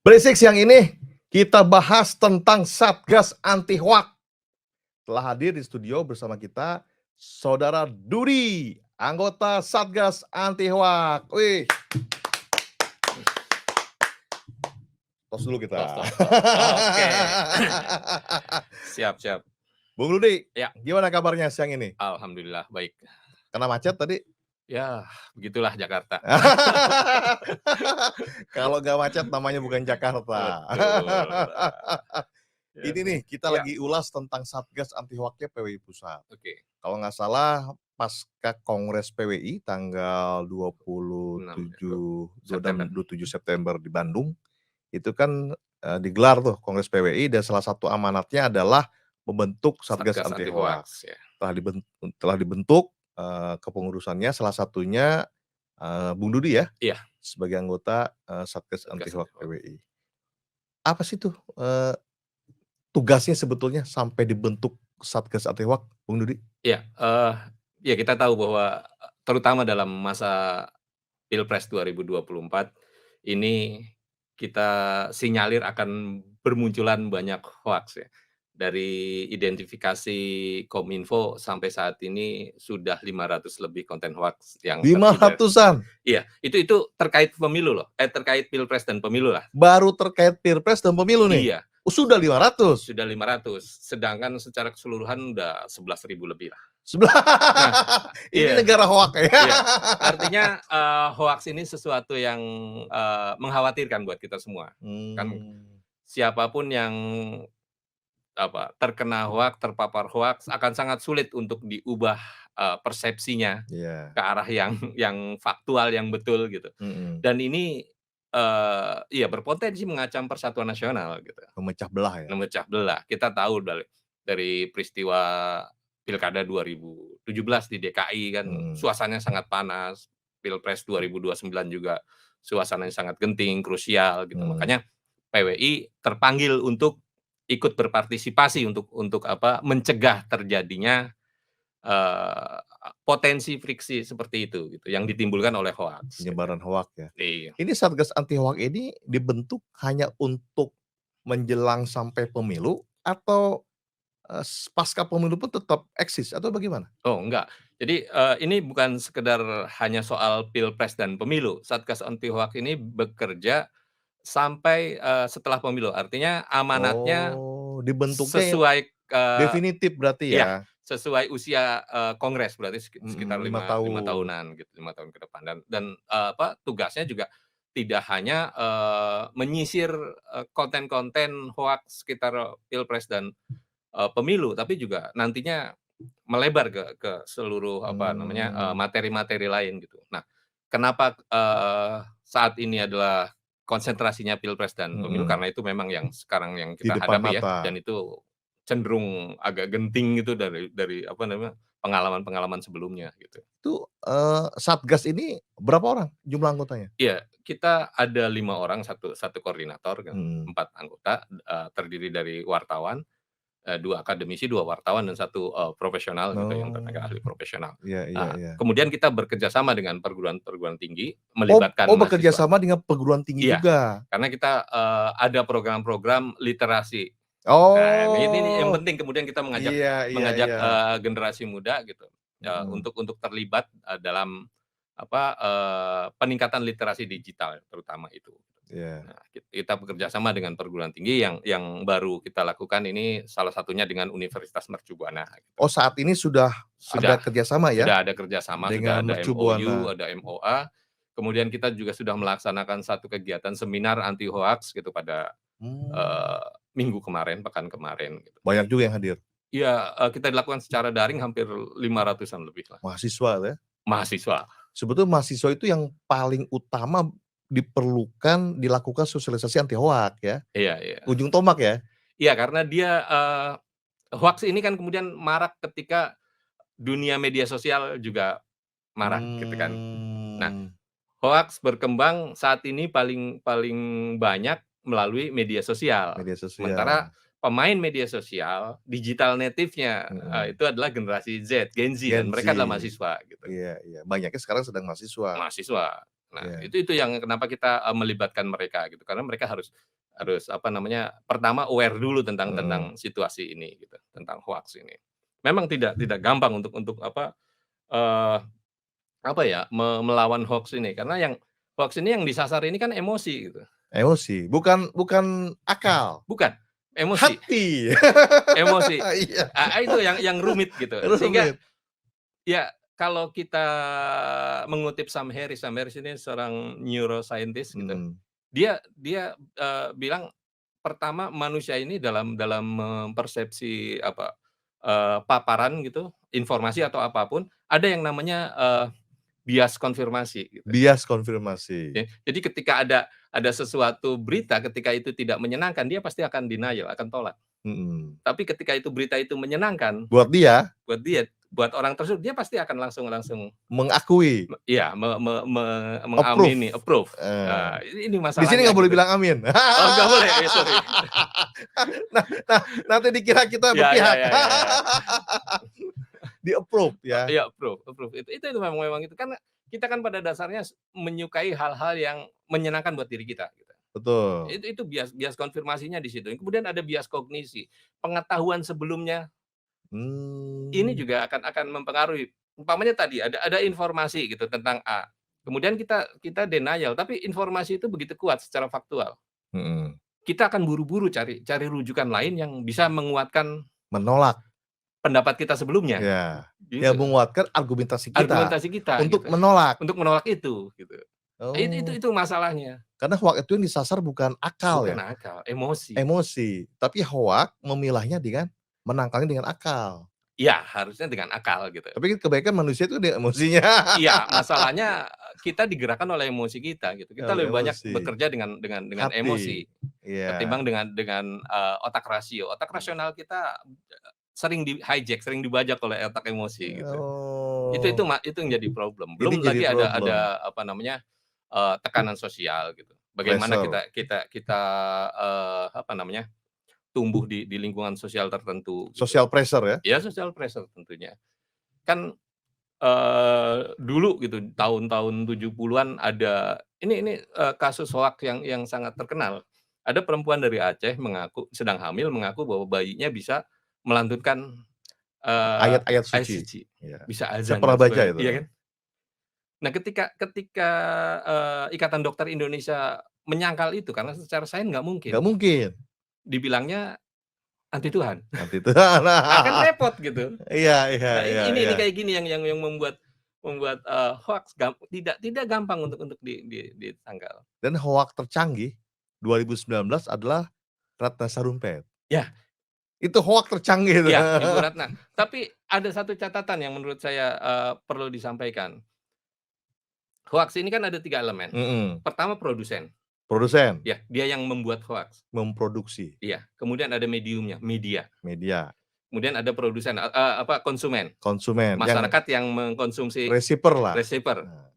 Berisik siang ini kita bahas tentang Satgas Anti Hoak. Telah hadir di studio bersama kita Saudara Dudi, anggota Satgas Anti Hoak. Wih, tos dulu kita. Tos. Oke. Siap. Bung Dudi, Ya. gimana kabarnya siang ini? Alhamdulillah baik. Kena macet tadi? Ya, begitulah Jakarta. Kalau nggak macet namanya bukan Jakarta. Betul. Ya. Ini nih kita Ya. lagi ulas tentang Satgas Anti Hoaknya PWI Pusat. Oke. Kalau nggak salah pasca Kongres PWI tanggal 27 September di Bandung, itu kan digelar tuh Kongres PWI dan salah satu amanatnya adalah membentuk Satgas Anti Hoak. Ya. Telah dibentuk kepengurusannya salah satunya Bung Dudi ya, Iya. sebagai anggota Satgas Anti Hoak PWI. Apa sih tuh tugasnya sebetulnya sampai dibentuk Satgas Anti Hoak, Bung Dudi? Iya, ya kita tahu bahwa terutama dalam masa Pilpres 2024 ini kita sinyalir akan bermunculan banyak hoaks ya. Dari identifikasi Kominfo sampai saat ini sudah 500 lebih konten hoaks yang 500-an? Iya, itu terkait pemilu loh, terkait Pilpres dan pemilu lah. Baru terkait Pilpres dan pemilu nih? Iya. Sudah 500? Sudah 500, sedangkan secara keseluruhan udah 11.000 lebih lah. Ini negara hoak ya? Iya. Artinya hoaks ini sesuatu yang mengkhawatirkan buat kita semua. Kan siapapun yang terkena hoaks, terpapar hoaks akan sangat sulit untuk diubah persepsinya ke arah yang faktual, yang betul gitu. Dan ini berpotensi mengancam persatuan nasional gitu. Memecah belah ya? Memecah belah. Kita tahu dari peristiwa Pilkada 2017 di DKI kan suasananya sangat panas. Pilpres 2029 juga suasananya sangat genting, krusial gitu. Makanya PWI terpanggil untuk ikut berpartisipasi untuk mencegah terjadinya potensi friksi seperti itu gitu yang ditimbulkan oleh hoaks. Penyebaran hoak ya. Iya. Ini Satgas Anti Hoak ini dibentuk hanya untuk menjelang sampai pemilu atau pasca pemilu pun tetap eksis atau bagaimana? Oh enggak. Jadi ini bukan sekedar hanya soal Pilpres dan pemilu. Satgas Anti Hoak ini bekerja sampai setelah pemilu. Artinya amanatnya dibentuknya sesuai definitif berarti ya? Iya, sesuai usia Kongres berarti sekitar 5 tahun. tahunan gitu, 5 tahun ke depan dan tugasnya juga tidak hanya menyisir konten-konten hoaks sekitar Pilpres dan pemilu, tapi juga nantinya melebar ke seluruh materi-materi lain gitu. Nah, kenapa saat ini adalah konsentrasinya Pilpres dan pemilu karena itu memang yang sekarang yang Di kita depan hadapi ya, mata. dan itu cenderung agak genting gitu dari pengalaman-pengalaman sebelumnya gitu. Itu Satgas ini berapa orang jumlah anggotanya? Iya, kita ada 5 orang, satu koordinator, 4 anggota, terdiri dari wartawan, 2 akademisi, 2 wartawan, dan 1 profesional gitu yang tenaga ahli profesional. Iya. Kemudian kita bekerja sama dengan perguruan tinggi, melibatkan mahasiswa. Bekerja sama dengan perguruan tinggi juga? Karena kita ada program-program literasi. Oh. Nah, ini yang penting kemudian kita mengajak Iya. generasi muda gitu untuk terlibat dalam peningkatan literasi digital terutama itu. Nah, kita bekerja sama dengan perguruan tinggi yang baru kita lakukan ini salah satunya dengan Universitas Mercu Buana. Oh, saat ini sudah ada kerjasama ya? Sudah ada kerjasama, dengan sudah ada Mercu Buana. MOU, ada MOA. Kemudian kita juga sudah melaksanakan satu kegiatan seminar anti hoaks gitu pada minggu kemarin, pekan kemarin gitu. Banyak juga yang hadir? Iya, kita dilakukan secara daring hampir 500-an lebih lah. Mahasiswa ya? Mahasiswa. Sebetulnya mahasiswa itu yang paling utama dilakukan sosialisasi anti hoak ya? Iya. Ujung tombak ya? Iya, karena dia hoaks ini kan kemudian marak ketika dunia media sosial juga marak gitu kan. Nah, hoaks berkembang saat ini paling banyak melalui media sosial. Sementara pemain media sosial, digital native-nya itu adalah generasi Z, Gen Z, dan mereka adalah mahasiswa gitu. Iya. Banyaknya sekarang sedang mahasiswa. Mahasiswa. Nah, Iya. itu yang kenapa kita, melibatkan mereka gitu, karena mereka harus harus apa namanya, pertama aware dulu tentang Mhm. situasi ini gitu, tentang hoaks ini. Memang tidak gampang untuk eee, apa ya, melawan hoaks ini, karena yang hoaks ini yang disasar ini kan emosi gitu. Emosi, bukan akal, Bukan, emosi hati. emosi. Iya, Itu yang rumit gitu. Sehingga rumit. ya kalau kita mengutip Sam Harris ini seorang neuroscientist gitu. Mhm. Dia dia, bilang pertama manusia ini dalam mempersepsi apa, paparan gitu, informasi atau apapun, ada yang namanya, bias konfirmasi gitu. Bias konfirmasi. Ya, jadi ketika ada sesuatu berita ketika itu tidak menyenangkan, dia pasti akan denial, akan tolak. Mhm. Tapi ketika itu berita itu menyenangkan Buat dia buat dia, buat orang tersebut, dia pasti akan langsung langsung mengakui, iya, approve. mengamini, approve. Eee, Ini di sini masalahnya nggak boleh gitu. bilang amin. Oh, nggak boleh, sorry. Nah nah, nanti dikira kita Ya ya berpihak. ya ya ya. Di-approve ya. Iya, approve approve. Itu memang gitu. Karena kita kan pada dasarnya menyukai hal-hal yang menyenangkan buat diri kita, gitu. Betul. Itu bias bias konfirmasinya di situ. Kemudian ada bias kognisi, pengetahuan sebelumnya ini Mmm. juga akan mempengaruhi. Umpamanya tadi ada informasi gitu tentang A, kemudian kita denial, tapi informasi itu begitu kuat secara faktual. Mhm. Kita akan buru-buru cari cari rujukan lain yang bisa menguatkan Menolak. pendapat kita sebelumnya, Ya, yang gitu. menguatkan argumentasi kita Argumentasi kita untuk gitu, menolak. untuk menolak itu, gitu. Oh, Itu masalahnya, karena hoak itu yang disasar bukan akal bukan ya, akal, emosi. emosi, tapi hoak memilahnya dengan menangkalnya dengan akal. Iya, harusnya dengan akal gitu. Tapi kan kebanyakan manusia itu dengan emosinya. Iya, masalahnya kita digerakkan oleh emosi kita gitu. Kita Oleh lebih banyak emosi, bekerja dengan emosi hati, iya. ketimbang dengan, otak rasio. Otak rasional kita sering di-hijack, sering dibajak oleh otak emosi gitu. Oh, Itu yang jadi problem. ini Belum jadi lagi problem, ada apa namanya, tekanan sosial gitu. Bagaimana pressure, kita, apa namanya, tumbuh di lingkungan sosial tertentu gitu. social pressure ya? Ya social pressure tentunya. Kan, dulu gitu tahun-tahun 70-an ada kasus hoak yang sangat terkenal. Ada perempuan dari Aceh sedang hamil mengaku bahwa bayinya bisa melantunkan, Ayat-ayat ayat suci, suci, iya. bisa Saya azan pernah dan baca sebagainya, itu. iya kan? Nah ketika, Ikatan Dokter Indonesia menyangkal itu karena secara sains nggak mungkin, Nggak mungkin, dibilangnya anti Tuhan. nanti itu Nah kan repot gitu. iya iya Nah iya ini iya. kayak gini yang membuat, hoaks tidak tidak gampang untuk ditangkal. Dan hoak tercanggih 2019 adalah Ratna Sarumpait. Ya Itu hoak tercanggih itu. ya, Ibu Ratna. Tapi ada satu catatan yang menurut saya, perlu disampaikan. Hoaks ini kan ada 3 elemen. Mhm, Pertama produsen, produsen, ya, dia yang membuat hoaks. memproduksi, Iya, kemudian ada mediumnya, media. media, Kemudian ada produsen, konsumen, konsumen yang masyarakat yang mengkonsumsi receiver lah. receiver. Nah,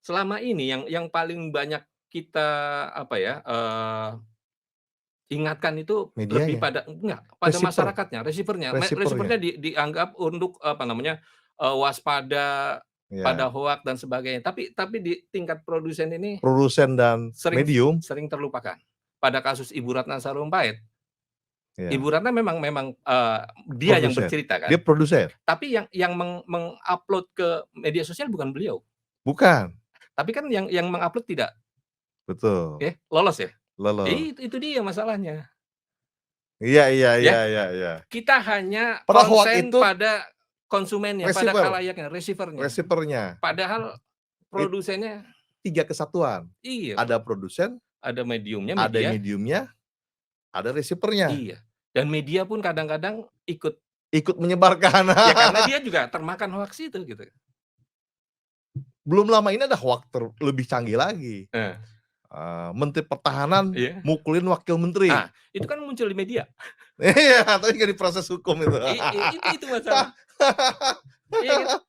Selama ini yang paling banyak kita, apa ya, ingatkan itu lebih medianya, pada enggak, pada receiver, masyarakatnya, receiver-nya. receiver-nya, Receiver-nya dianggap untuk, apa namanya, waspada pada iya, hoak dan sebagainya. Tapi di tingkat produsen ini produsen dan sering medium, sering terlupakan. Pada kasus Ibu Ratna Sarumpait, Ibu iya, Ratna memang, dia yang produsen. bercerita Dia kan, produsen? tapi yang meng-upload ke media sosial bukan beliau, Bukan, tapi kan yang meng-upload tidak, betul, ya, lolos ya? lolos. Itu dia masalahnya, Iya iya iya ya. iya iya. Kita hanya Padahal hoak konsen itu pada konsumennya, pada receiver, khalayaknya, receiver-nya. receiver-nya. Padahal It produsennya 3 kesatuan, iya, ada produsen, ada mediumnya, ada media, medium-nya, ada receiver-nya. iya. Dan media pun kadang-kadang ikut, Ikut menyebarkan. ya karena dia juga termakan hoaks itu gitu. Belum lama ini ada hoak lebih canggih lagi, Nah, Menteri Pertahanan iya. mukulin wakil menteri. Ah, itu kan muncul di media. Iya, tapi nggak diproses hukum itu. Itu masalah. Iya kan?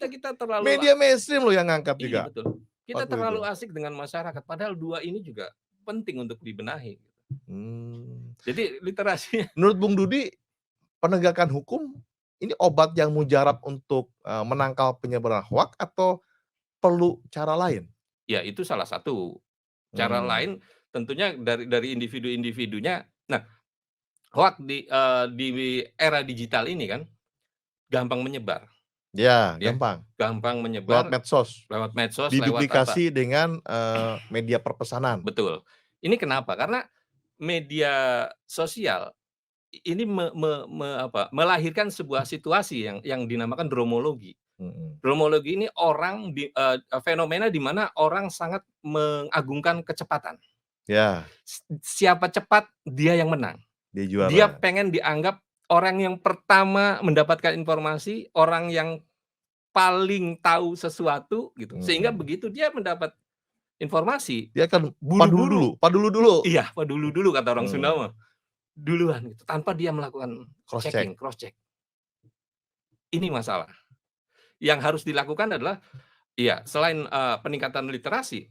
Kita terlalu Media mainstream loh yang ngangkat iya juga betul. Kita waktu itu. terlalu asik dengan masyarakat, padahal 2 ini juga penting untuk dibenahi. Mmm, Jadi literasinya menurut Bung Dudi, penegakan hukum ini obat yang mujarab untuk, menangkal penyebaran hoak atau perlu cara lain? Ya itu salah satu. Cara Mmm, lain tentunya dari individu-individunya. Nah, hoak di era digital ini kan gampang menyebar ya ya, gampang, gampang lewat menyebar medsos, lewat medsos, lewat apa diduplikasi dengan, media perpesanan. betul. Ini kenapa? Karena media sosial ini melahirkan sebuah situasi yang dinamakan dromologi. Mhm, Dromologi ini fenomena di mana orang sangat mengagungkan kecepatan. ya, Siapa cepat, dia yang menang. dia Dia juara. pengen dianggap orang yang pertama mendapatkan informasi, orang yang paling tahu sesuatu gitu. Sehingga Mhm. begitu dia mendapat informasi, Dia akan padulu dulu buru-buru padulu dulu. iya, dulu kata orang Sunda Mmm, mah, duluan gitu, tanpa dia melakukan cross check. checking, cross check. Ini masalah. Yang harus dilakukan adalah iya, selain, peningkatan literasi,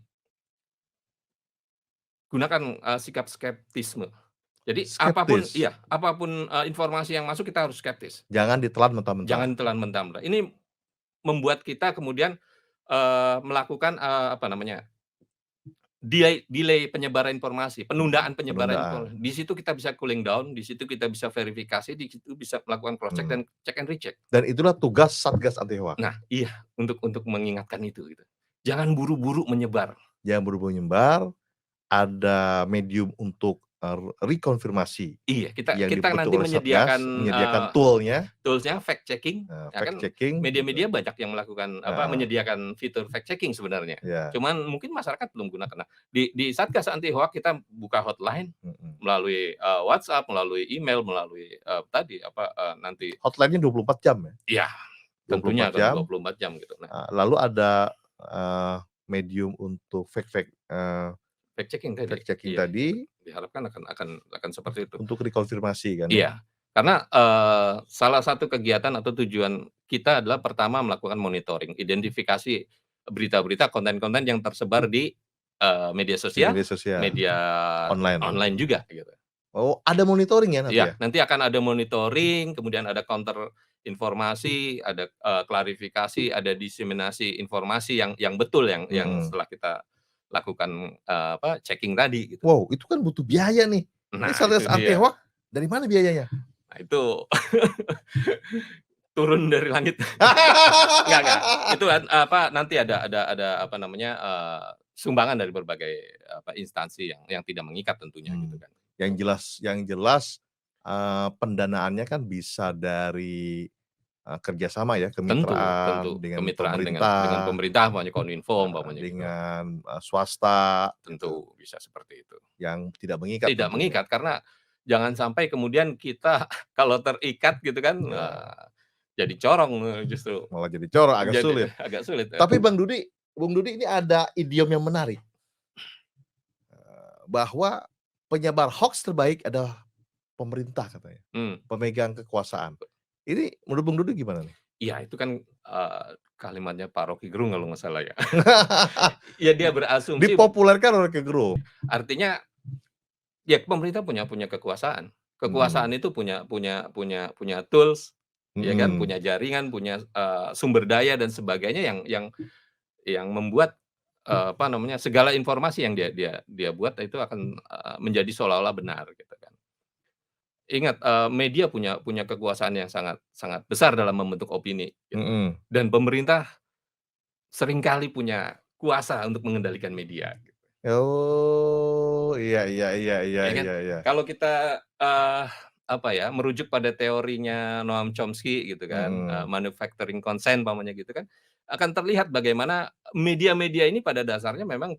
gunakan, sikap skeptisme. Jadi apapun Skeptis, iya, apapun, informasi yang masuk kita harus skeptis. jangan ditelan mentah-mentah. Jangan telan mentah-mentah. Ini membuat kita kemudian, melakukan, apa namanya, delay penyebaran informasi, Mhm, penundaan penyebaran penundaan. informasi. Di situ kita bisa cooling down, di situ kita bisa verifikasi, di situ bisa melakukan cross check Mhm, dan check and recheck. dan itulah tugas Satgas Anti Hoak. Nah iya, untuk mengingatkan itu gitu. Jangan buru-buru menyebar. Jangan buru-buru nyebar, ada medium untuk, rekonfirmasi Iya, kita yang kita dibentuk nanti oleh menyediakan, Satgas, menyediakan tool-nya, tools-nya fact checking, ya fact kan checking gitu. media-media banyak yang melakukan Heeh, menyediakan fitur fact checking sebenarnya. iya, Cuman mungkin masyarakat belum gunakan. Nah, di Satgas Anti Hoak kita buka hotline mhm. melalui, WhatsApp, melalui email, melalui, tadi nanti Hotline-nya 24 jam ya? ya 24 tentunya kan jam, 24 jam gitu. Nah, lalu ada, medium untuk fact checking tadi, fact checking iya, tadi diharapkan akan seperti itu. untuk rekonfirmasi kan ya? Iya, karena, salah satu kegiatan atau tujuan kita adalah pertama melakukan monitoring, identifikasi berita-berita, konten-konten yang tersebar di, media Di sosial, media sosial, media online. online juga gitu. Oh, ada monitoring ya nanti Iya, ya? nanti akan ada monitoring, kemudian ada counter informasi, ada, klarifikasi, ada diseminasi informasi yang betul yang Mhm. setelah kita lakukan, checking tadi gitu. Wow, itu kan butuh biaya nih. Ini Nah itu Satgas Anti dia, Hoak dari mana biayanya? nah itu turun dari langit. Enggak, itu kan, nanti ada apa namanya, sumbangan dari berbagai, instansi yang tidak mengikat tentunya gitu Mmm, kan. yang jelas, pendanaannya kan bisa dari, kerjasama ya, Tentu kemitraan tentu, dengan kemitraan dengan pemerintah, pemerintah umpamanya Kominfo umpamanya gitu, dengan, swasta gitu, tentu bisa seperti itu. yang tidak mengikat Tidak tentunya. mengikat karena jangan sampai kemudian kita kalau terikat gitu kan, Ya, jadi corong, justru malah jadi corok, agak jadi sulit. agak sulit, Tapi Bung Dudi ini ada idiom yang menarik, bahwa penyebar hoaks terbaik adalah pemerintah katanya, mmm. pemegang kekuasaan. Ini menurut Bung Dudi gimana nih? Iya itu kan, kalimatnya Pak Rocky Gerung kalau nggak salah ya. Ya dia berasumsi Dipopulerkan oleh Roky Gerung. artinya ya pemerintah punya punya kekuasaan. Mhm, Kekuasaan itu punya tools, ya kan, mhm. punya jaringan, punya, sumber daya dan sebagainya yang membuat, apa namanya, segala informasi yang dia dia dia buat itu akan, menjadi seolah-olah benar gitu kan. Ingat, media punya punya kekuasaan yang sangat sangat besar dalam membentuk opini gitu, Mhm. dan pemerintah seringkali punya kuasa untuk mengendalikan media gitu, Oh, iya iya iya iya ya kan. iya iya. Kalau kita, apa ya, merujuk pada teorinya Noam Chomsky gitu kan, Mhm. manufacturing consent umpamanya gitu kan, akan terlihat bagaimana media-media ini pada dasarnya memang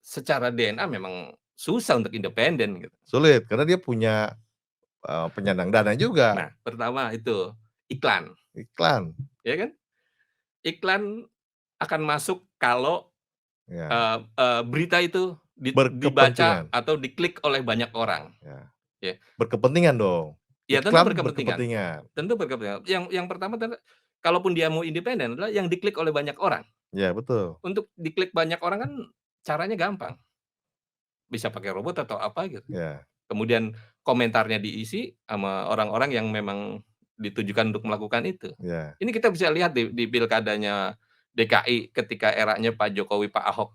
secara DNA memang susah untuk independen gitu. Sulit karena dia punya, penyandang dana juga, Nah, pertama itu iklan, iklan. ya kan. Iklan akan masuk kalau, Ya, berita itu dibaca berkepentingan, atau diklik oleh banyak orang, ya. ya. Berkepentingan dong. Ya tentu Iklan berkepentingan berkepentingan. tentu berkepentingan. Yang pertama kalaupun dia mau independen adalah yang diklik oleh banyak orang. Ya, betul. Untuk diklik banyak orang kan caranya gampang, bisa pakai robot atau apa gitu. Ya, Kemudian komentarnya diisi sama orang-orang yang memang ditujukan untuk melakukan itu. ya. Ini kita bisa lihat di pilkadanya DKI ketika eranya Pak Jokowi, Pak Ahok.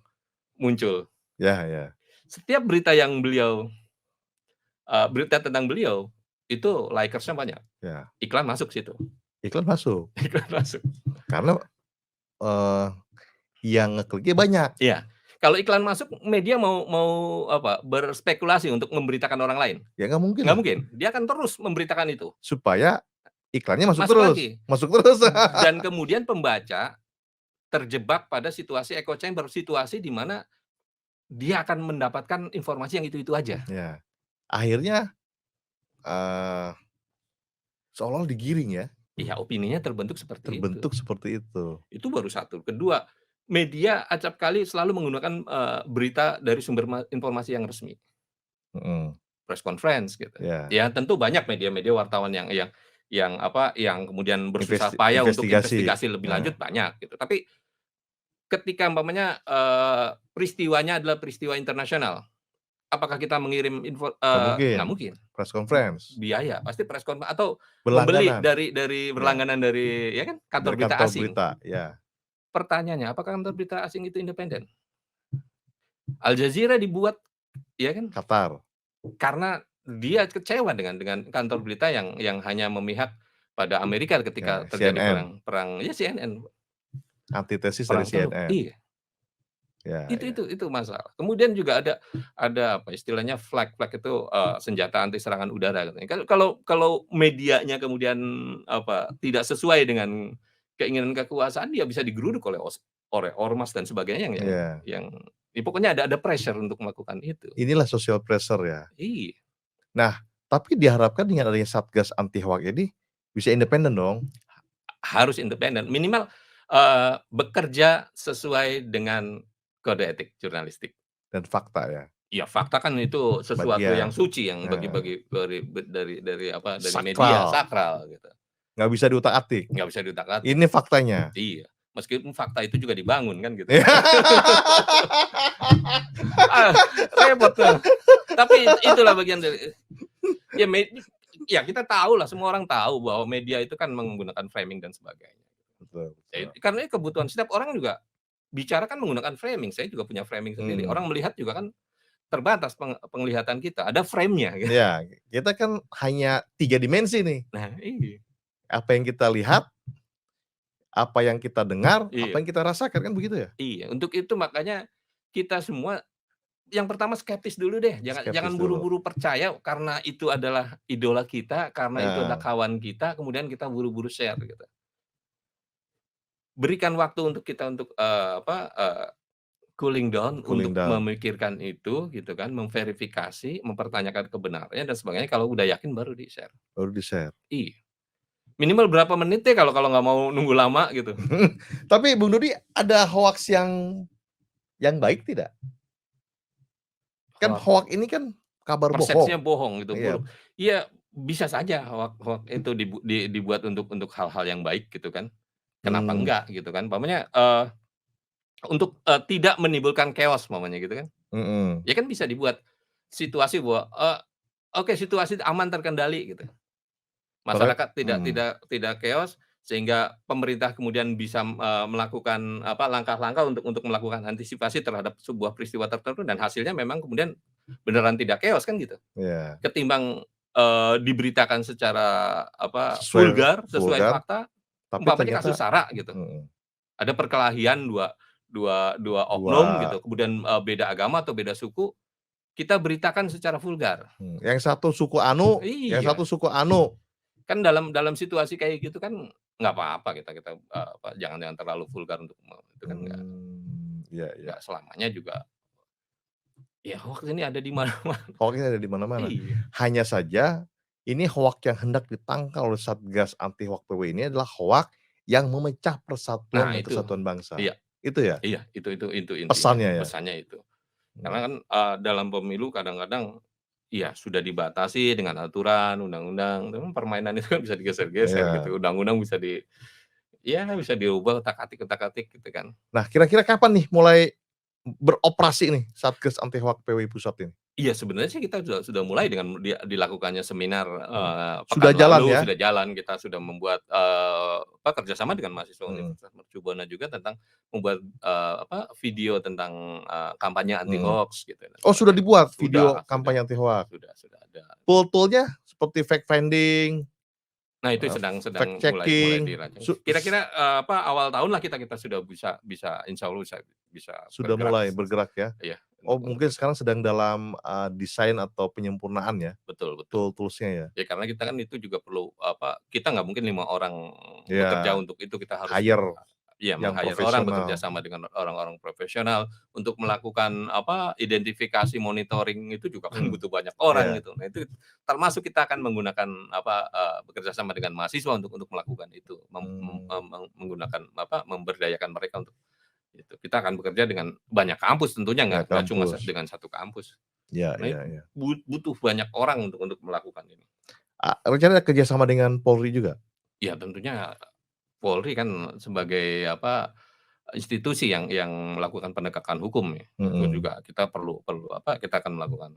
muncul. Ya. Setiap berita yang beliau berita tentang beliau, itu likers-nya banyak, Ya. iklan masuk situ. Iklan masuk. Iklan masuk. Karena, eee, yang ngekliknya banyak. Iya. Kalau iklan masuk, media mau mau apa, berspekulasi untuk memberitakan orang lain? Ya nggak mungkin Nggak lah. mungkin, dia akan terus memberitakan itu. Supaya iklannya masuk Masuk terus lagi. masuk terus. Dan kemudian pembaca terjebak pada situasi echo chamber, situasi di mana dia akan mendapatkan informasi yang itu-itu aja. Ya. Akhirnya, seolah-olah digiring ya, Iya, opininya terbentuk seperti itu. terbentuk seperti itu. Itu baru satu. Kedua, media acapkali selalu menggunakan, berita dari sumber informasi yang resmi. Mhm. Press conference gitu. Ya. Ya tentu banyak media-media wartawan yang apa, yang kemudian bersusah payah untuk investigasi. investigasi lebih lanjut banyak gitu. Tapi ketika umpamanya, peristiwanya adalah peristiwa internasional, apakah kita mengirim info Nggak mungkin. nggak mungkin. Press conference. Biaya, pasti press conference atau membeli Berlangganan. dari berlangganan dari ya kan, kantor Dari berita kantor asing. berita, ya. Pertanyaannya, apakah kantor berita asing itu independen? Al Jazeera dibuat, ya kan, Qatar. karena dia kecewa dengan kantor berita yang hanya memihak pada Amerika ketika Ya, terjadi CNN. perang ya CNN. Antitesis dari Perang Teluk, CNN. iya. Ya. Itu masalah. Kemudian juga ada apa istilahnya flag itu, senjata anti serangan udara katanya. Kalau medianya kemudian apa, tidak sesuai dengan keinginan kekuasaan, dia bisa digeruduk oleh ormas dan sebagainya Iya. yang ya pokoknya ada pressure untuk melakukan itu. Inilah social pressure ya. Iya. Nah, tapi diharapkan dengan adanya Satgas Anti Hoak ini bisa independen dong? Harus independen, minimal, bekerja sesuai dengan kode etik jurnalistik. Dan fakta ya? Ya fakta kan itu sesuatu yang Bagian. suci yang Nah. dari apa, dari Sakral. media, sakral gitu. Nggak bisa diutak-atik. Nggak bisa diutak-atik. Ini faktanya. Iya, meskipun fakta itu juga dibangun kan gitu. Iya. Repot tuh. Tapi itulah bagian dari ya kita tahu lah, semua orang tahu bahwa media itu kan menggunakan framing dan sebagainya. Betul. Karena kebutuhan setiap orang juga bicara kan menggunakan framing, saya juga punya framing sendiri. Orang melihat juga kan terbatas penglihatan kita, ada frame-nya gitu. Iya, kita kan hanya 3 dimensi nih. Nah, iya. Apa yang kita lihat, apa yang kita dengar, apa Iya. yang kita rasakan, kan begitu ya? Iya, untuk itu makanya kita semua yang pertama skeptis dulu deh, jangan dulu. buru-buru percaya karena itu adalah idola kita, karena itu adalah Nah. kawan kita, kemudian kita buru-buru share gitu. Berikan waktu untuk kita untuk, cooling down Cooling untuk down. memikirkan itu gitu kan, memverifikasi, mempertanyakan kebenarannya dan sebagainya, kalau udah yakin baru di-share. Baru di-share. Iya. Minimal berapa menit deh kalau nggak mau nunggu lama gitu. Tapi Bung Dudi ada hoaks yang baik tidak? Kan hoaks ini kan kabar Persepsinya bohong. bohong gitu, Iya. buruk. Iya, bisa saja hoaks itu dibuat untuk hal-hal yang baik gitu kan. Kenapa enggak gitu kan. Umpamanya, untuk, tidak menimbulkan chaos umpamanya gitu kan. Mhm. Ya kan bisa dibuat situasi bahwa, oke situasi aman terkendali gitu. Masyarakat tidak chaos sehingga pemerintah kemudian bisa, melakukan apa, langkah-langkah untuk melakukan antisipasi terhadap sebuah peristiwa tertentu dan hasilnya memang kemudian beneran tidak chaos kan gitu. Iya. Ketimbang, diberitakan secara apa, Sesuai sesuai vulgar, fakta, tapi umpamanya ternyata kasus SARA gitu. Ada perkelahian dua oknum gitu, kemudian, beda agama atau beda suku, kita beritakan secara vulgar. Yang satu suku anu, yang Iya. satu suku anu. Kan dalam situasi kayak gitu kan nggak apa-apa kita, apa, jangan terlalu vulgar untuk itu kan Iya. nggak selamanya juga ya hoaks ini ada di mana-mana. Hoaks ini ada di mana-mana. Iya. Hanya saja ini hoaks yang hendak ditangkal oleh Satgas Anti Hoak PW ini adalah hoaks yang memecah persatuan dan kesatuan bangsa. Iya. Itu ya? Iya, itu intinya. Pesannya ya? Pesannya itu. Karena kan, dalam pemilu kadang-kadang ya sudah dibatasi dengan aturan, undang-undang, permainan itu kan bisa digeser-geser Iya. gitu, undang-undang bisa bisa dirubah utak-atik gitu kan. Nah, kira-kira kapan nih mulai beroperasi nih Satgas Anti Hoak PWI Pusat ini? Iya, sebenarnya sih kita sudah mulai dengan dilakukannya seminar, Sudah pekan jalan lalu ya? sudah jalan, kita sudah membuat, kerjasama dengan mahasiswa Mhm, Universitas Mercu Buana juga tentang membuat, video tentang, kampanye anti mhm. hoax gitu dan Oh, sudah sebagainya. dibuat video Sudah kampanye anti hoak? sudah ada. Tool-tool-nya seperti fact finding, Nah, itu fact sedang mulai checking, dirancang. Kira-kira, awal tahun lah kita sudah bisa insya Allah bisa sudah bergerak. mulai bergerak ya? Iya, Oh, untuk mungkin itu. sekarang sedang dalam, desain atau penyempurnaan ya, Betul betul. tool-tools-nya ya? Ya karena kita kan itu juga perlu kita nggak mungkin 5 orang bekerja Iya, untuk itu, kita harus hire iya yang meng-hire orang bekerja profesional. sama dengan orang-orang profesional untuk melakukan identifikasi monitoring itu juga kan Mhm, butuh banyak orang iya, gitu. Nah itu termasuk kita akan menggunakan bekerja sama dengan mahasiswa untuk melakukan itu, mmm, menggunakan memberdayakan mereka untuk itu. Kita akan bekerja dengan banyak kampus tentunya, ya nggak cuma kampus. dengan satu kampus. Iya Nah iya itu iya. butuh banyak orang untuk melakukan ini. Rencana ada kerjasama dengan Polri juga? Ya tentunya Polri kan sebagai institusi yang melakukan penegakan hukum ya, itu Mhm, juga kita perlu perlu kita akan melakukan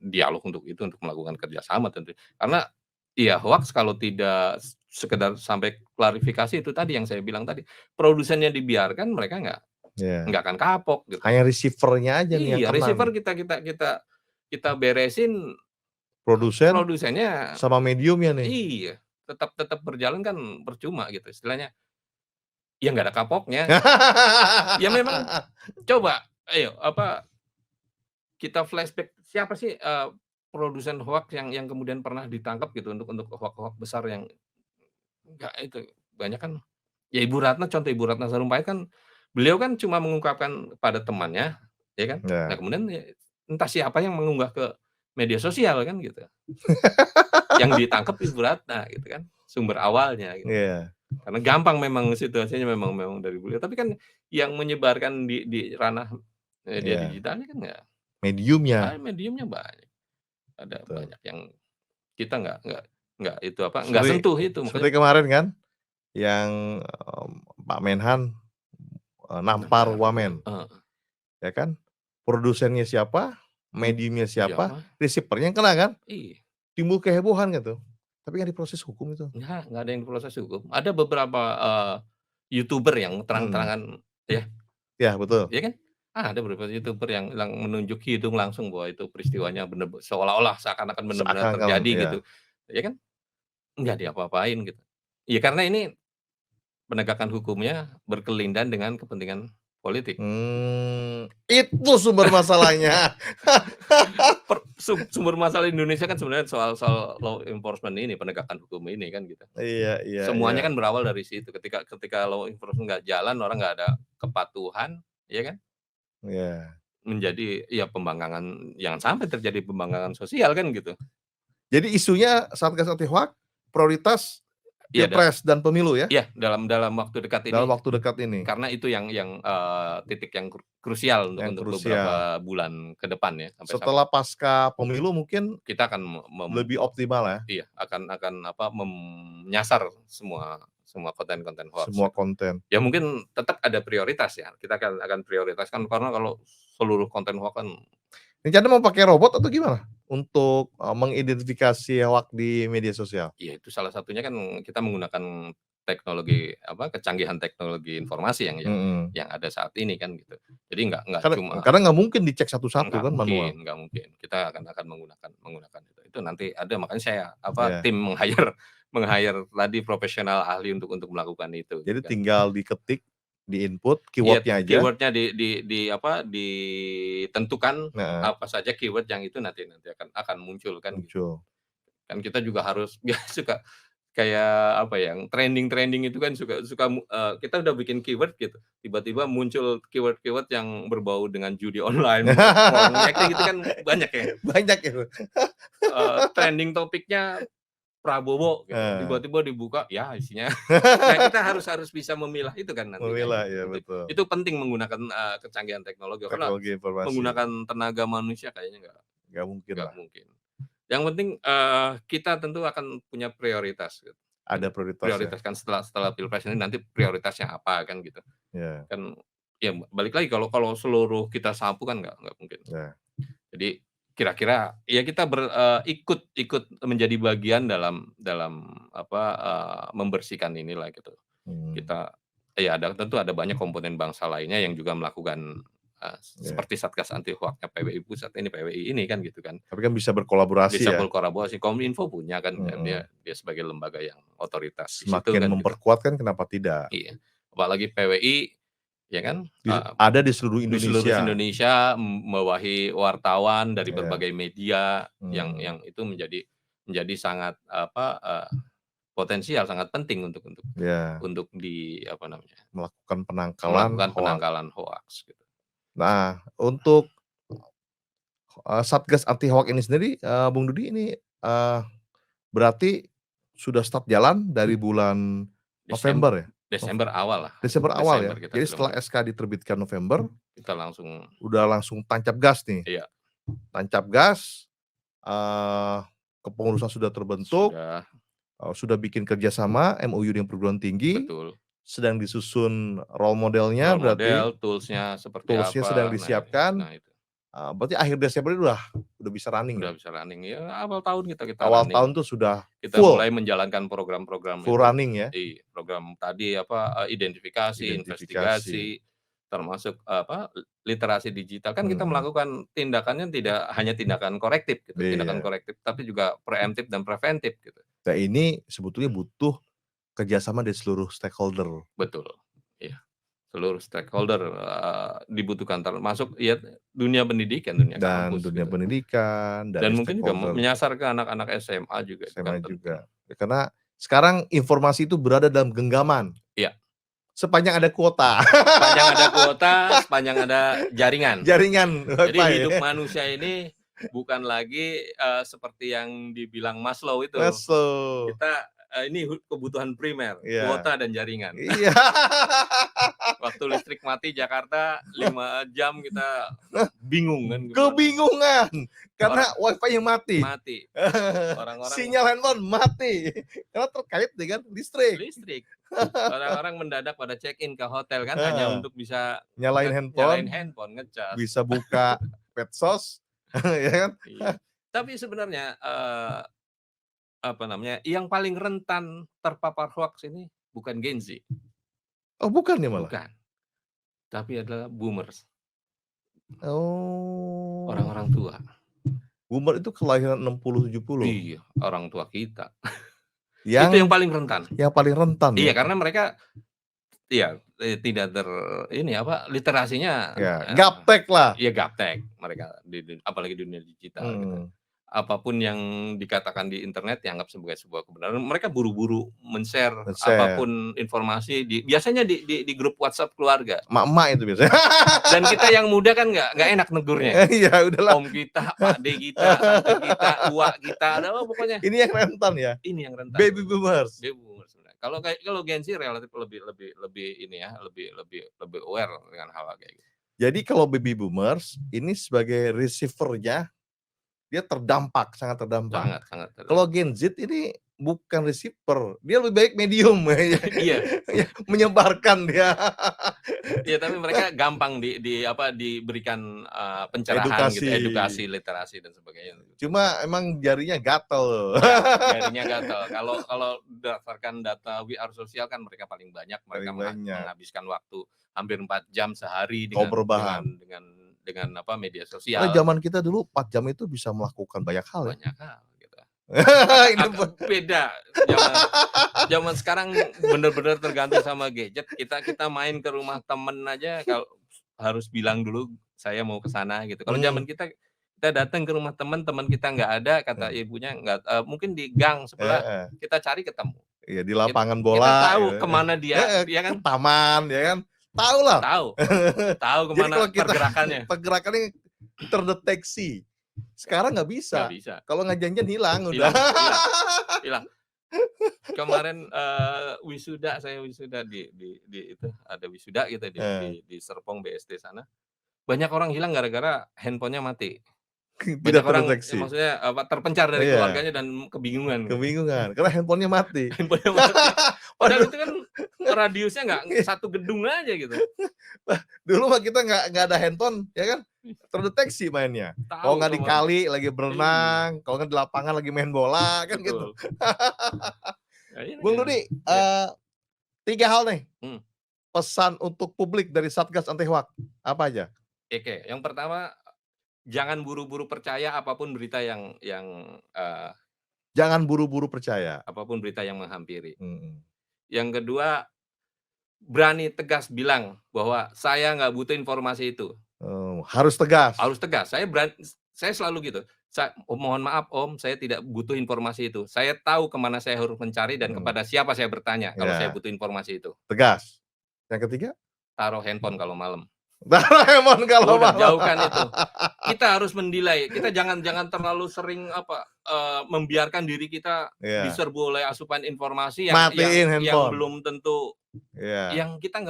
dialog untuk itu, untuk melakukan kerjasama tentu. Karena ya hoaks kalau tidak sekedar sampai klarifikasi itu tadi yang saya bilang tadi, produsennya dibiarkan mereka iya. nggak akan kapok gitu. Hanya receiver-nya aja nih yang Iya, kena receiver nih, kita beresin, produsen produsennya sama mediumnya nih. iya, tetap tetap berjalan kan percuma gitu istilahnya, ya nggak ada kapoknya. Ya memang coba ayo kita flashback siapa sih, produsen hoaks yang kemudian pernah ditangkap gitu untuk hoaks-hoaks besar yang enggak itu, banyak kan ya Ibu Ratna, contoh Ibu Ratna Sarumpait kan, beliau kan cuma mengungkapkan pada temannya, ya kan. Nah Ya, kemudian ya entah siapa yang mengunggah ke media sosial kan gitu, yang ditangkap Ibu Ratna gitu kan, sumber awalnya gitu. iya Karena gampang memang situasinya memang memang dari beliau, tapi kan yang menyebarkan di ranah media iya, digitalnya kan mediumnya, mediumnya banyak, ada betul. banyak yang kita nggak itu nggak Seperti sentuh itu makanya seperti kemarin kan yang, Pak Menhan, nampar nampar wamen, ya kan. Produsennya siapa, mediumnya siapa, siapa? receiver-nya yang kena kan, Iya, timbul kehebohan gitu, tapi nggak diproses hukum itu. nggak ada yang diproses hukum. Ada beberapa, YouTuber yang Mhm, terang-terangan ya iya betul, ya kan? Ada beberapa YouTuber yang menunjuk hidung langsung bahwa itu peristiwanya bener seolah-olah seakan-akan benar-benar seakan-akan terjadi iya. gitu, ya kan? Nggak diapa-apain gitu. Ya karena ini penegakan hukumnya berkelindan dengan kepentingan politik. Itu sumber masalahnya. Sumber masalah Indonesia kan sebenarnya soal soal law enforcement ini, penegakan hukum ini kan gitu. Iya iya iya, Semuanya kan berawal dari situ, ketika ketika law enforcement nggak jalan, orang nggak ada kepatuhan, ya kan, iya. menjadi ya pembangkangan jangan sampai terjadi pembangkangan sosial kan gitu. Jadi isunya Satgas Anti Hoak prioritas Iya pilpres dan pemilu ya, dalam dalam waktu dekat dalam ini, waktu dekat ini, karena itu titik yang krusial yang untuk krusial. beberapa bulan ke depan ya, sampai sampai Setelah pasca pemilu mungkin kita akan lebih optimal ya, iya, akan menyasar semua semua konten-konten hoaks semua gitu. konten. Ya mungkin tetap ada prioritas ya, kita akan prioritaskan karena kalau seluruh konten hoaks kan Rencana mau pakai robot atau gimana? Untuk, mengidentifikasi hoak di media sosial? ya itu salah satunya kan kita menggunakan teknologi kecanggihan teknologi informasi Mhm. yang ada saat ini kan gitu. Jadi nggak Karena cuma karena nggak mungkin dicek satu-satu nggak kan mungkin manual. nggak mungkin. Kita akan menggunakan menggunakan itu. Itu nanti ada makanya saya Iya. tim meng-hire meng-hire tadi profesional ahli untuk melakukan itu Jadi gitu kan. tinggal diketik, di-input Iya, keyword-nya aja. keyword-nya ditentukan Heeh, apa saja keyword yang itu nanti nanti akan muncul kan gitu. muncul. Kan kita juga harus suka kayak apa ya, yang trending-trending itu kan suka suka kita udah bikin keyword gitu, tiba-tiba muncul keyword-keyword yang berbau dengan judi online, porn, ya kayak gitu kan banyak ya, Banyak itu. trending topiknya Prabowo gitu, Heeh. tiba-tiba dibuka, ya isinya nah kita harus harus bisa memilah itu kan nantinya Memilah, gitu, iya penting. betul. Itu penting menggunakan, kecanggihan teknologi karena Teknologi informasi, menggunakan tenaga manusia kayaknya nggak mungkin nggak lah, mungkin. Yang penting, kita tentu akan punya prioritas gitu, ada kan. prioritasnya. Prioritas kan setelah setelah pilpres ini nanti prioritasnya apa kan gitu. Iya Kan ya balik lagi kalau kalau seluruh kita sapu kan nggak mungkin. iya. Jadi kira-kira ya kita ikut menjadi bagian dalam apa, membersihkan inilah gitu. Mmm, Kita ya tentu ada banyak komponen bangsa lainnya yang juga melakukan, iya. seperti Satgas Anti Hoaknya PWI Pusat ini, PWI ini kan gitu kan. Tapi kan bisa berkolaborasi Bisa ya? berkolaborasi, Kominfo punya kan, dia Mhm. dia sebagai lembaga yang otoritas di situ Semakin kan gitu. memperkuat kan kenapa tidak? Iya, apalagi PWI ya kan, Ada di seluruh di seluruh Indonesia. Indonesia membawahi wartawan dari Iya, berbagai media mmm, yang itu menjadi sangat apa, potensial, sangat penting iya, untuk di apa namanya, melakukan penangkalan melakukan hoak. penangkalan hoaks gitu. Nah, untuk, Satgas Anti Hoak ini sendiri, Bung Dudi ini, berarti sudah start jalan dari bulan Desem November ya? Desember awal lah, Desember awal ya? Desember kita Jadi sudah setelah mulai, SK diterbitkan November, kita langsung udah langsung tancap gas nih, iya, tancap gas, eee, kepengurusan sudah terbentuk, sudah, sudah bikin kerjasama MOU dengan perguruan tinggi, betul. sedang disusun role modelnya Role model, berarti, toolsnya seperti tools-nya apa, sedang nah disiapkan, nah itu, berarti akhir Desember ini udah bisa running udah ya? bisa running, ya awal tahun kita Awal running. tahun tuh sudah Kita full mulai menjalankan program-program full itu, running ya? program tadi apa, identifikasi, Identifikasi, investigasi, termasuk apa, literasi digital. Kan kita mhm, melakukan tindakannya tidak hanya tindakan korektif gitu, tindakan iya. korektif, tapi juga preemptif dan preventif gitu. Nah ini sebetulnya butuh kerjasama dari seluruh stakeholder Betul, iya. Seluruh stakeholder, dibutuhkan termasuk ya dunia pendidikan, dunia dan kampus dunia gitu. pendidikan, Dan dari mungkin juga stakeholder menyasar ke anak-anak SMA juga itu kan SMA penting. juga. Ya karena sekarang informasi itu berada dalam genggaman, Iya, sepanjang ada kuota, sepanjang ada kuota, sepanjang ada jaringan. jaringan Jadi WiFi. hidup manusia ini bukan lagi, seperti yang dibilang Maslow itu, Masuk, kita, ini kebutuhan primer, iya. kuota dan jaringan. Iya. Waktu listrik mati Jakarta 5 jam kita bingung kan gimana, Kebingungan karena orang WiFi-nya mati. mati, orang-orang Sinyal handphone mati, karena terkait dengan listrik. listrik, orang-orang mendadak pada check-in ke hotel kan hanya Heeh, untuk bisa nyalain handphone, nyalain handphone, ngecas. bisa buka medsos, ya kan? Iya. Tapi sebenarnya, apa namanya, yang paling rentan terpapar hoaks ini bukan Gen Z, Oh bukan ya malah? bukan, tapi adalah boomers, Oh, orang-orang tua. boomer itu kelahiran 60, 70 Iya, orang tua kita. Itu yang yang paling rentan. paling rentan Iya, ya? karena mereka iya, tidak ini apa, literasinya, Ya, gaptek lah. ya gaptek mereka apalagi dunia digital gitu. Mhm, Apapun yang dikatakan di internet dianggap sebagai sebuah kebenaran. Mereka buru-buru men-share nge-share, apapun informasi biasanya di grup WhatsApp keluarga. emak-emak itu biasanya. Dan kita yang muda kan nggak enak negurnya. Iya udahlah, Om kita, pakde kita, tante kita, uwak kita, ada pokoknya ini yang rentan ya, ini yang rentan baby sebetulnya. boomers. Baby boomers sebenarnya. Kalau Gen Z relatif lebih lebih lebih ini ya, lebih aware dengan hal-hal kayak gitu. Jadi kalau baby boomers ini sebagai receiver-nya dia terdampak, sangat terdampak. Sangat sangat Kalau terdampak. Gen Z ini bukan receiver, dia lebih baik medium Iya ya, menyebarkan dia. iya, tapi mereka gampang di apa, diberikan, pencerahan gitu, Edukasi. edukasi, literasi dan sebagainya. Cuma emang jarinya gatel. Ya, jarinya gatal. Kalau kalau berdasarkan data We Are Social kan mereka paling banyak, mereka Paling banyak, menghabiskan waktu hampir 4 jam sehari kaum dengan berbahan. apa, media Karena sosial, zaman kita dulu 4 jam itu bisa melakukan banyak hal ya. banyak hal gitu. Aka Ini aka beda zaman zaman sekarang bener-bener tergantung sama gadget, kita kita main ke rumah temen aja kalau harus bilang dulu, "Saya mau ke sana," gitu. Kalau zaman mhm, kita datang ke rumah temen, temen kita nggak ada, kata mhm, ibunya nggak mungkin di gang sebelah, heeh, kita cari ketemu. iya di Kit lapangan kita bola gitu, tahu kemana dia, heeh, ya ke kan? taman ya kan, tahulah. Tahu tahu Jadi kemana kalau kita pergerakannya. pergerakannya terdeteksi, sekarang nggak Nggak bisa, bisa, kalau nggak janjian hilang udah. hilang hilang hilang. Kemarin, wisuda, saya wisuda di itu, ada wisuda gitu Heeh, di Serpong BSD sana, banyak orang hilang gara-gara handphone-nya mati. Tidak Banyak orang terdeteksi. maksudnya terpencar dari Iya. keluarganya dan kebingungan gitu. Kebingungan, karena handphonenya mati. Handphonenya mati. Padahal Waduh. itu kan radiusnya nggak satu gedung aja gitu. Dulu mah kita nggak ada handphone, ya kan? Terdeteksi mainnya. Kalau Tahu nggak di nomor. kali lagi Iya. berenang, kalau nggak di lapangan lagi main bola, kan gitu. Betul. Ya, ini Bung kan. Dudi, Ya. 3 hal nih, Hmm. pesan untuk publik dari Satgas Anti Hoak, apa aja? Oke, yang pertama, jangan buru-buru percaya apapun berita yang Jangan buru-buru percaya. apapun berita yang menghampiri. Mhm. Yang kedua, berani tegas bilang bahwa saya nggak butuh informasi itu. Harus tegas. Harus tegas. Saya selalu gitu. Mohon maaf Om, saya tidak butuh informasi itu. Saya tahu kemana saya harus mencari dan kepada siapa saya bertanya kalau saya Ya, butuh informasi itu. tegas. Yang ketiga? Taruh handphone kalau malam. Taruh handphone kalau Udah malam. jauhkan itu. Kita harus mendelay. Kita jangan terlalu sering membiarkan diri kita Iya. diserbu oleh asupan informasi Matiin yang handphone. belum tentu Iya. yang kita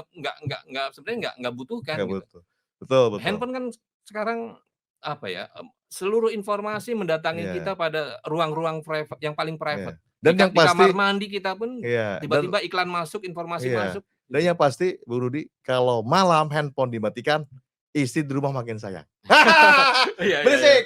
sebenarnya nggak butuhkan Nggak gitu. butuh. Betul. Handphone kan sekarang seluruh informasi mendatangi Iya. kita pada ruang-ruang yang paling private. Iya. Dan yang Di kamar pasti mandi kita pun iya, tiba-tiba iklan masuk, informasi iya. masuk. Dan yang pasti Bung Rudi, kalau malam handphone dimatikan, istri di rumah makin sayang. Iya, iya, iya. Berisik.